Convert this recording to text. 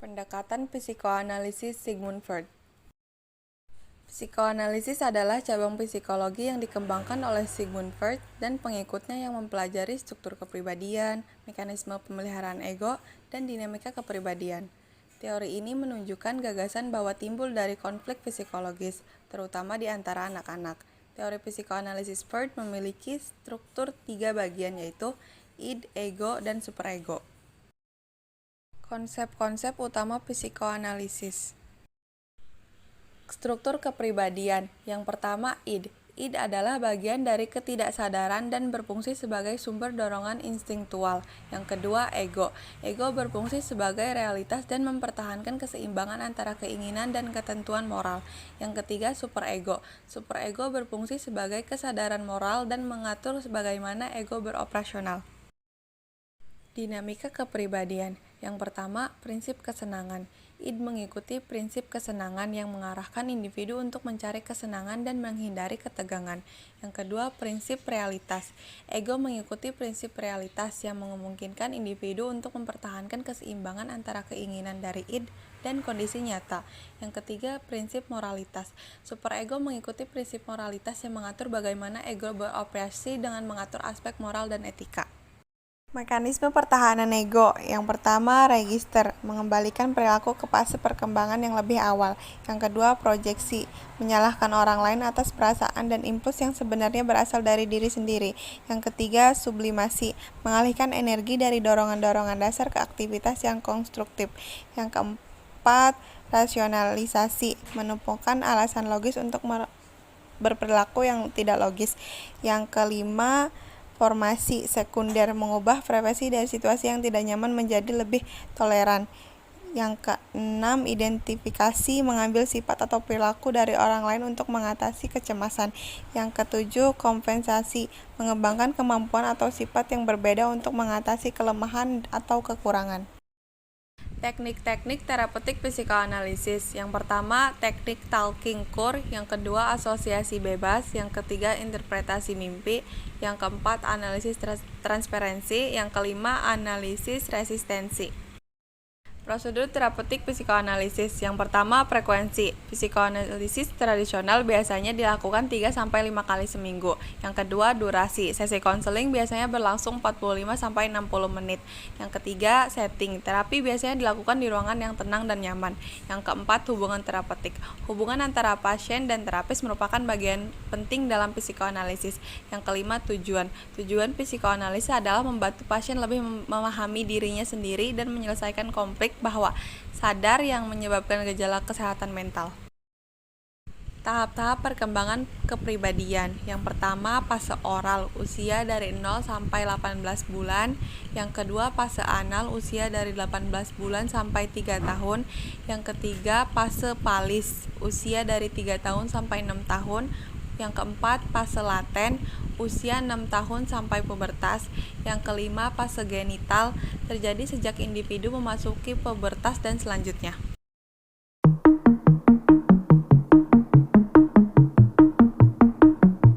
Pendekatan psikoanalisis Sigmund Freud. Psikoanalisis adalah cabang psikologi yang dikembangkan oleh Sigmund Freud dan pengikutnya yang mempelajari struktur kepribadian, mekanisme pemeliharaan ego, dan dinamika kepribadian. Teori ini menunjukkan gagasan bahwa timbul dari konflik psikologis, terutama di antara anak-anak. Teori psikoanalisis Freud memiliki struktur 3 bagian, yaitu id, ego, dan superego. Konsep-konsep utama psikoanalisis. Struktur kepribadian. Yang pertama, id. Id adalah bagian dari ketidaksadaran dan berfungsi sebagai sumber dorongan instingtual. Yang kedua, ego. Ego berfungsi sebagai realitas dan mempertahankan keseimbangan antara keinginan dan ketentuan moral. Yang ketiga, superego. Superego berfungsi sebagai kesadaran moral dan mengatur sebagaimana ego beroperasional. Dinamika kepribadian. Yang pertama, prinsip kesenangan. Id mengikuti prinsip kesenangan yang mengarahkan individu untuk mencari kesenangan dan menghindari ketegangan. Yang kedua, prinsip realitas. Ego mengikuti prinsip realitas yang memungkinkan individu untuk mempertahankan keseimbangan antara keinginan dari id dan kondisi nyata. Yang ketiga, prinsip moralitas. Superego mengikuti prinsip moralitas yang mengatur bagaimana ego beroperasi dengan mengatur aspek moral dan etika. Mekanisme pertahanan ego. Yang pertama, register, mengembalikan perilaku ke fase perkembangan yang lebih awal. Yang kedua, proyeksi, menyalahkan orang lain atas perasaan dan impuls yang sebenarnya berasal dari diri sendiri. Yang ketiga, sublimasi, mengalihkan energi dari dorongan-dorongan dasar ke aktivitas yang konstruktif. Yang keempat, rasionalisasi, menumpukan alasan logis untuk berperilaku yang tidak logis. Yang kelima, formasi sekunder, mengubah frekuensi dari situasi yang tidak nyaman menjadi lebih toleran. Yang keenam, identifikasi, mengambil sifat atau perilaku dari orang lain untuk mengatasi kecemasan. Yang ketujuh, kompensasi, mengembangkan kemampuan atau sifat yang berbeda untuk mengatasi kelemahan atau kekurangan. Teknik-teknik terapeutik psikoanalisis. Yang pertama, teknik talking core. Yang kedua, asosiasi bebas. Yang ketiga, interpretasi mimpi. Yang keempat, analisis transferensi. Yang kelima, analisis resistensi. Prosedur terapeutik psikoanalisis. Yang pertama, frekuensi. Psikoanalisis tradisional biasanya dilakukan 3-5 kali seminggu. Yang kedua, durasi. Sesi konseling biasanya berlangsung 45-60 menit. Yang ketiga, setting. Terapi biasanya dilakukan di ruangan yang tenang dan nyaman. Yang keempat, hubungan terapeutik. Hubungan antara pasien dan terapis merupakan bagian penting dalam psikoanalisis. Yang kelima, tujuan. Tujuan psikoanalisis adalah membantu pasien lebih memahami dirinya sendiri dan menyelesaikan konflik bahwa sadar yang menyebabkan gejala kesehatan mental. Tahap-tahap perkembangan kepribadian. Yang pertama, fase oral, usia dari 0 sampai 18 bulan. Yang kedua, fase anal, usia dari 18 bulan sampai 3 tahun. Yang ketiga, fase palis, usia dari 3 tahun sampai 6 tahun. Yang keempat, fase laten, usia 6 tahun sampai pubertas. Yang kelima, fase genital, terjadi sejak individu memasuki pubertas dan selanjutnya.